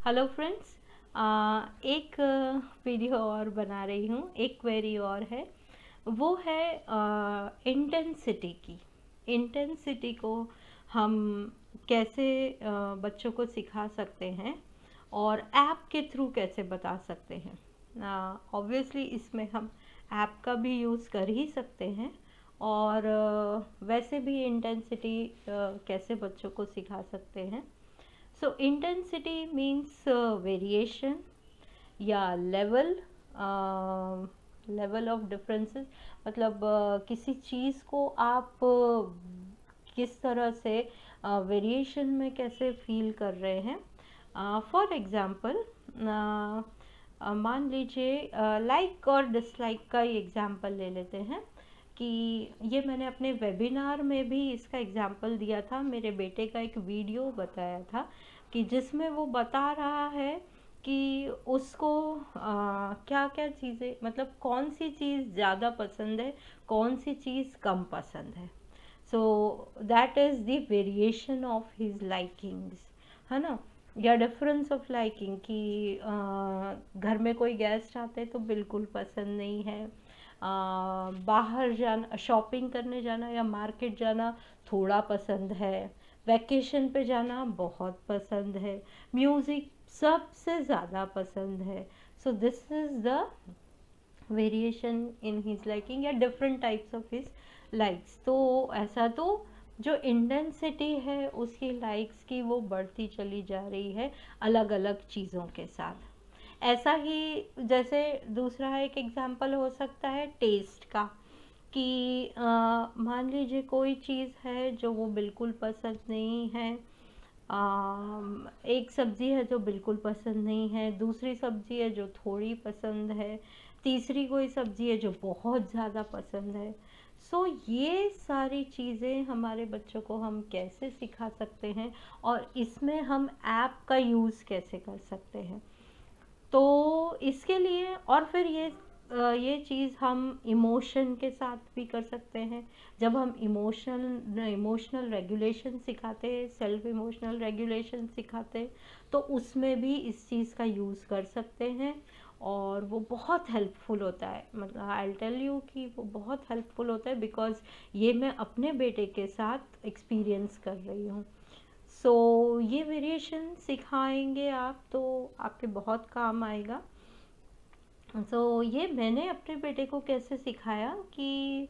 Hello friends. एक video और बना रही हूँ। एक क्वेरी और है, वो है इंटेंसिटी की। इंटेंसिटी को हम कैसे बच्चों को सिखा सकते हैं और ऐप के थ्रू कैसे बता सकते हैं। ऑब्वियसली इसमें हम ऐप का भी यूज़ कर ही सकते हैं और वैसे भी इंटेंसिटी कैसे बच्चों को सिखा सकते हैं। So intensity means variation या लेवल ऑफ डिफरेंसेस। मतलब किसी चीज़ को आप किस तरह से वेरिएशन में कैसे फील कर रहे हैं। फॉर एग्जांपल मान लीजिए लाइक और डिसलाइक का ही एग्जांपल ले लेते हैं कि ये मैंने अपने वेबिनार में भी इसका एग्जांपल दिया था। मेरे बेटे का एक वीडियो बताया था कि जिसमें वो बता रहा है कि उसको क्या क्या चीज़ें, मतलब कौन सी चीज़ ज़्यादा पसंद है, कौन सी चीज़ कम पसंद है। So that is the variation of his likings, है ना, या डिफरेंस ऑफ लाइकिंग कि घर में कोई गेस्ट आते तो बिल्कुल पसंद नहीं है, बाहर जाना, शॉपिंग करने जाना या मार्केट जाना थोड़ा पसंद है, वैकेशन पे जाना बहुत पसंद है, म्यूज़िक सबसे ज़्यादा पसंद है। So this is the variation in his liking या different types of his likes. तो ऐसा तो जो इंटेंसिटी है उसकी लाइक्स की वो बढ़ती चली जा रही है अलग अलग चीज़ों के साथ। ऐसा ही जैसे दूसरा एक एग्जांपल हो सकता है टेस्ट का कि मान लीजिए कोई चीज़ है जो वो बिल्कुल पसंद नहीं है। एक सब्ज़ी है जो बिल्कुल पसंद नहीं है, दूसरी सब्ज़ी है जो थोड़ी पसंद है, तीसरी कोई सब्ज़ी है जो बहुत ज़्यादा पसंद है। सो ये सारी चीज़ें हमारे बच्चों को हम कैसे सिखा सकते हैं और इसमें हम ऐप का यूज़ कैसे कर सकते हैं। तो इसके लिए और फिर ये चीज़ हम इमोशन के साथ भी कर सकते हैं। जब हम इमोशनल रेगुलेशन सिखाते हैं, सेल्फ इमोशनल रेगुलेशन सिखाते हैं, तो उसमें भी इस चीज़ का यूज़ कर सकते हैं और वो बहुत हेल्पफुल होता है। मतलब आई टेल यू कि वो बहुत हेल्पफुल होता है बिकॉज़ ये मैं अपने बेटे के साथ एक्सपीरियंस कर रही हूँ। सो ये वेरिएशन सिखाएंगे आप तो आपके बहुत काम आएगा। ये मैंने अपने बेटे को कैसे सिखाया कि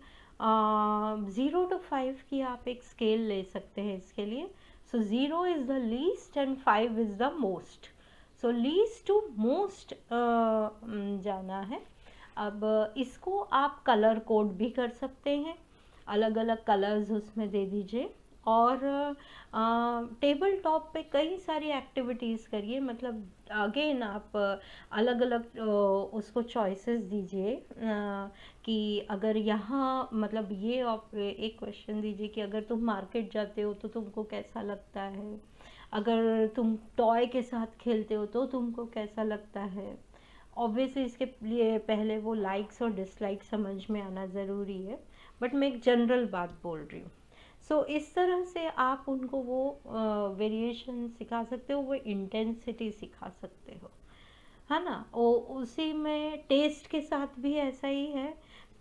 0 to 5 की आप एक स्केल ले सकते हैं इसके लिए। So 0 is the least and 5 is the most. So least to most जाना है। अब इसको आप कलर कोड भी कर सकते हैं, अलग अलग कलर्स उसमें दे दीजिए और टेबल टॉप पे कई सारी एक्टिविटीज़ करिए। मतलब अगेन आप अलग अलग उसको चॉइसेस दीजिए कि अगर यहाँ, मतलब ये आप एक क्वेश्चन दीजिए कि अगर तुम मार्केट जाते हो तो तुमको कैसा लगता है, अगर तुम टॉय के साथ खेलते हो तो तुमको कैसा लगता है। ऑब्वियसली इसके लिए पहले वो लाइक्स और डिसलाइक समझ में आना ज़रूरी है, बट मैं एक जनरल बात बोल रही हूँ। इस तरह से आप उनको वो वेरिएशन सिखा सकते हो, वो इंटेंसिटी सिखा सकते हो, है ना। उसी में टेस्ट के साथ भी ऐसा ही है।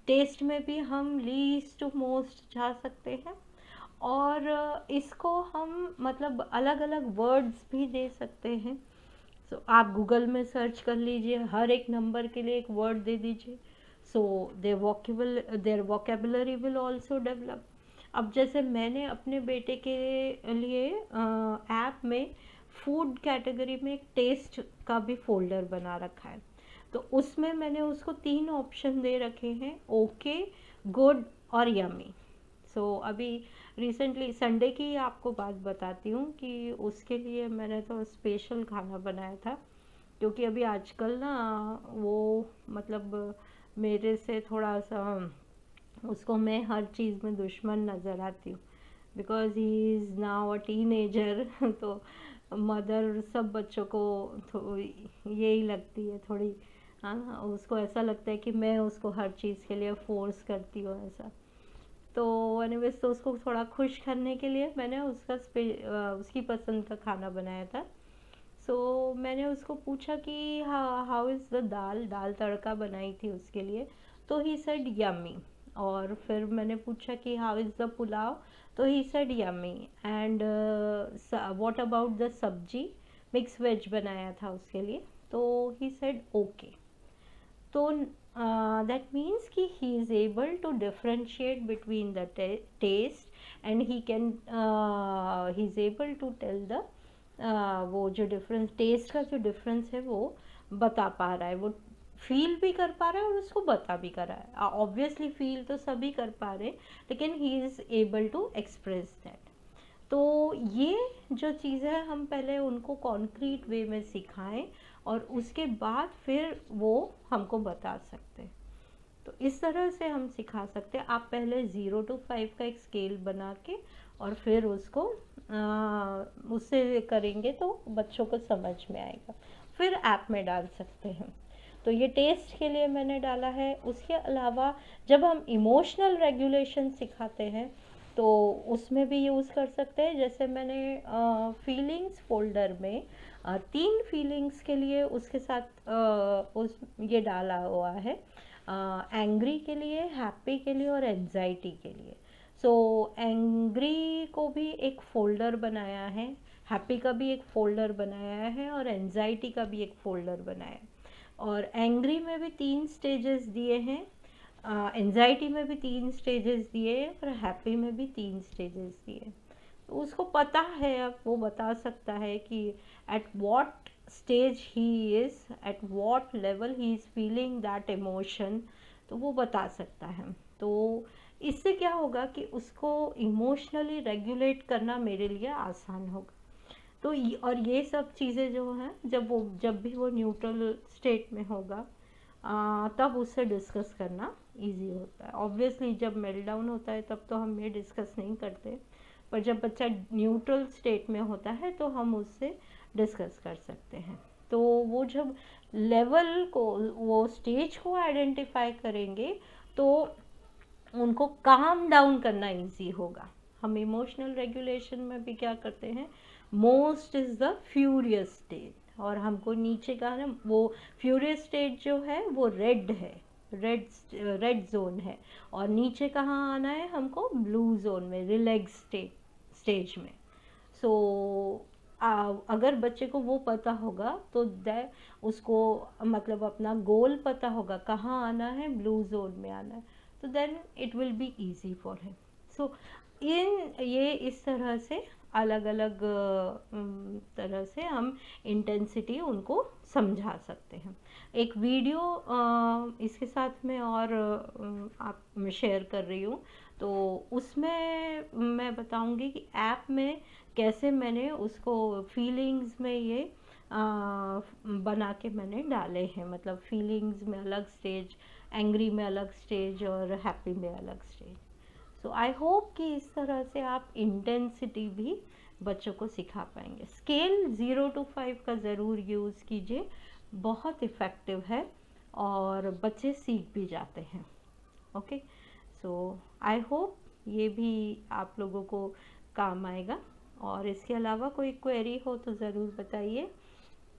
टेस्ट में भी हम लीस्ट टू मोस्ट जा सकते हैं और इसको हम मतलब अलग अलग वर्ड्स भी दे सकते हैं। आप गूगल में सर्च कर लीजिए, हर एक नंबर के लिए एक वर्ड दे दीजिए। So their vocabulary will also develop. अब जैसे मैंने अपने बेटे के लिए ऐप में फूड कैटेगरी में एक टेस्ट का भी फोल्डर बना रखा है। तो उसमें मैंने उसको 3 ऑप्शन दे रखे हैं, ओके, गुड और यमी। अभी रिसेंटली संडे की आपको बात बताती हूँ कि उसके लिए मैंने तो स्पेशल खाना बनाया था, क्योंकि अभी आजकल ना वो मतलब मेरे से थोड़ा सा, उसको मैं हर चीज़ में दुश्मन नज़र आती हूँ because he is now a teenager. तो मदर सब बच्चों को यही लगती है थोड़ी, हाँ, उसको ऐसा लगता है कि मैं उसको हर चीज़ के लिए फोर्स करती हूँ ऐसा। तो एनीवेज, तो उसको थोड़ा खुश करने के लिए मैंने उसकी पसंद का खाना बनाया था। मैंने उसको पूछा कि हाउ इज़ द दाल तड़का बनाई थी उसके लिए, तो ही सेड यम्मी। और फिर मैंने पूछा कि हाउ इज़ द पुलाव, तो he said yummy. And what about the सब्जी, मिक्स वेज बनाया था उसके लिए, तो ही सेड ओके। तो that means कि he is able to differentiate between the taste and he is able to tell the वो जो डिफरेंस, टेस्ट का जो डिफरेंस है वो बता पा रहा है, वो फील भी कर पा रहा है और उसको बता भी कर रहा है। ऑब्वियसली फील तो सभी कर पा रहे, लेकिन he is able to express that. तो ये जो चीज़ है हम पहले उनको कॉन्क्रीट वे में सिखाएं और उसके बाद फिर वो हमको बता सकते हैं। तो इस तरह से हम सिखा सकते हैं। आप पहले 0 to 5 का एक स्केल बना के और फिर उसको उससे करेंगे तो बच्चों को समझ में आएगा, फिर ऐप में डाल सकते हैं। तो ये टेस्ट के लिए मैंने डाला है। उसके अलावा जब हम इमोशनल रेगुलेशन सिखाते हैं तो उसमें भी यूज़ कर सकते हैं। जैसे मैंने फीलिंग्स फोल्डर में 3 फीलिंग्स के लिए उसके साथ उस ये डाला हुआ है, एंग्री के लिए, हैप्पी के लिए और एंजाइटी के लिए। एंग्री को भी एक फ़ोल्डर बनाया है, हैप्पी का भी एक फ़ोल्डर बनाया है और एंजाइटी का भी एक फ़ोल्डर बनाया है। और एंग्री में भी 3 स्टेजेस दिए हैं, एंजाइटी में भी 3 स्टेजेस दिए और हैप्पी में भी 3 स्टेजेस दिए। तो उसको पता है, अब वो बता सकता है कि eight what stage he is, at what level he is feeling that emotion, तो वो बता सकता है। तो इससे क्या होगा कि उसको इमोशनली रेगुलेट करना मेरे लिए आसान होगा। तो और ये सब चीज़ें जो हैं जब भी वो न्यूट्रल स्टेट में होगा तब उससे डिस्कस करना इजी होता है। ऑब्वियसली जब मेल्टडाउन होता है तब तो हम ये डिस्कस नहीं करते, पर जब बच्चा न्यूट्रल स्टेट में होता है तो हम उससे डिस्कस कर सकते हैं। तो वो जब लेवल को, वो स्टेज को आइडेंटिफाई करेंगे तो उनको काम डाउन करना इजी होगा। हम इमोशनल रेगुलेशन में भी क्या करते हैं, most is the furious state, और हमको नीचे का ना वो फ्यूरियस स्टेट जो है वो रेड है, रेड जोन है, और नीचे कहाँ आना है हमको, ब्लू जोन में, रिलैक्स स्टेज में। अगर बच्चे को वो पता होगा तो उसको मतलब अपना गोल पता होगा, कहाँ आना है, ब्लू जोन में आना है, तो then it will be easy for him. ये इस तरह से अलग अलग तरह से हम इंटेंसिटी उनको समझा सकते हैं। एक वीडियो इसके साथ में और आप शेयर कर रही हूँ, तो उसमें मैं बताऊंगी कि ऐप में कैसे मैंने उसको फीलिंग्स में ये बना के मैंने डाले हैं। मतलब फीलिंग्स में अलग स्टेज, एंग्री में अलग स्टेज और हैप्पी में अलग स्टेज। आई होप कि इस तरह से आप इंटेंसिटी भी बच्चों को सिखा पाएंगे। स्केल 0 to 5 का ज़रूर यूज़ कीजिए, बहुत इफ़ेक्टिव है और बच्चे सीख भी जाते हैं। ओके, आई होप ये भी आप लोगों को काम आएगा। और इसके अलावा कोई क्वेरी हो तो ज़रूर बताइए।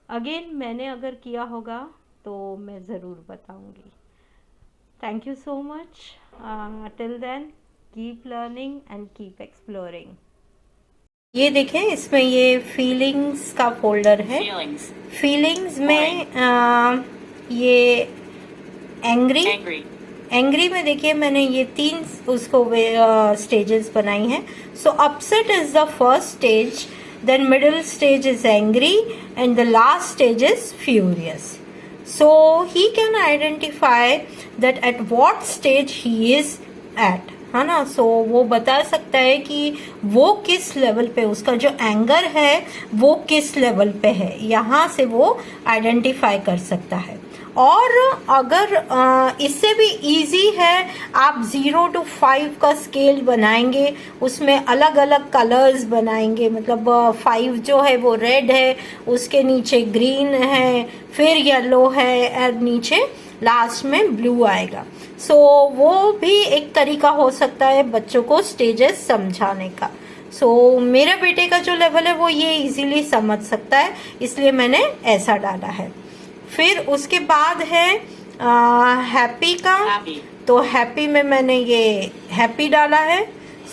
अगेन मैंने अगर किया होगा तो मैं ज़रूर बताऊंगी। Thank you so much. Till then keep learning and keep exploring. ये देखें, इसमें ये फीलिंग्स का फोल्डर है। फीलिंग्स में ये एंग्री में देखिए मैंने ये 3 उसको स्टेजेस बनाई हैं। Upset is the first stage, then middle stage is angry and the last stage is furious. He can identify that at what stage he is at, है ना। वो बता सकता है कि वो किस लेवल पे, उसका जो एंगर है वो किस लेवल पे है, यहाँ से वो आइडेंटिफाई कर सकता है। और अगर इससे भी इजी है, आप 0 to 5 का स्केल बनाएंगे, उसमें अलग अलग कलर्स बनाएंगे। मतलब 5 जो है वो रेड है, उसके नीचे ग्रीन है, फिर येलो है और नीचे लास्ट में ब्लू आएगा। वो भी एक तरीका हो सकता है बच्चों को स्टेजेस समझाने का। सो मेरे बेटे का जो लेवल है वो ये इजीली समझ सकता है, इसलिए मैंने ऐसा डाला है। फिर उसके बाद है हैप्पी का, तो हैप्पी में मैंने ये हैप्पी डाला है।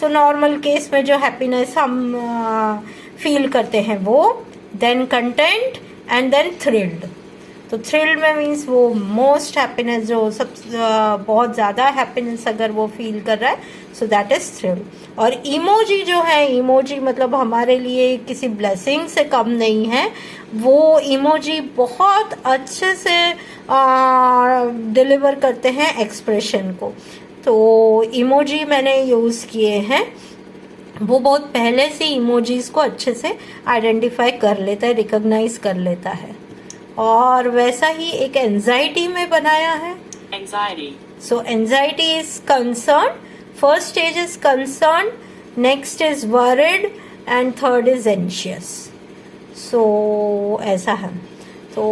सो नॉर्मल केस में जो हैप्पीनेस हम फील करते हैं वो, then content and then thrilled. तो थ्रिल्ड में मीन्स वो मोस्ट हैप्पीनेस, जो सब बहुत ज़्यादा हैप्पीनेस अगर वो फील कर रहा है, सो दैट इज थ्रिल्ड। और इमोजी जो है, इमोजी मतलब हमारे लिए किसी ब्लेसिंग से कम नहीं है। वो इमोजी बहुत अच्छे से डिलीवर करते हैं एक्सप्रेशन को। तो इमोजी मैंने यूज़ किए हैं, वो बहुत पहले से इमोजीज को अच्छे से आइडेंटिफाई कर लेता है, रिकॉग्नाइज कर लेता है। और वैसा ही एक एंजाइटी में बनाया है। Anxiety, so anxiety is concern, first stage is concern, next is worried and third is anxious. So ऐसा है। तो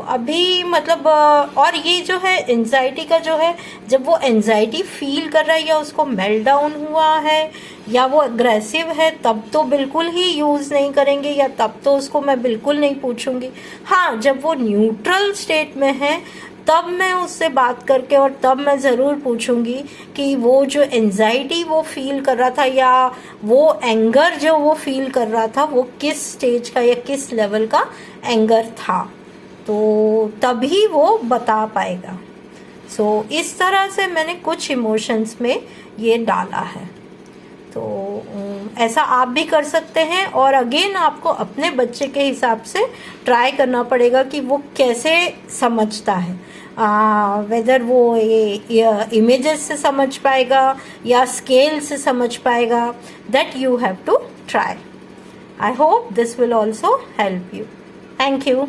अभी मतलब और ये जो है एंजाइटी का जो है, जब वो एंजाइटी फील कर रहा है या उसको मेल्ट डाउन हुआ है या वो अग्रेसिव है, तब तो बिल्कुल ही यूज़ नहीं करेंगे, या तब तो उसको मैं बिल्कुल नहीं पूछूंगी। हाँ, जब वो न्यूट्रल स्टेट में है तब मैं उससे बात करके और तब मैं ज़रूर पूछूंगी कि वो जो एंजाइटी वो फील कर रहा था या वो एंगर जो वो फील कर रहा था, वो किस स्टेज का या किस लेवल का एंगर था, तो तभी वो बता पाएगा। सो इस तरह से मैंने कुछ इमोशंस में ये डाला है। तो ऐसा आप भी कर सकते हैं। और अगेन आपको अपने बच्चे के हिसाब से ट्राई करना पड़ेगा कि वो कैसे समझता है, वेदर वो ये इमेजेस से समझ पाएगा या स्केल से समझ पाएगा, that you have to try. I hope this will also help you. Thank you.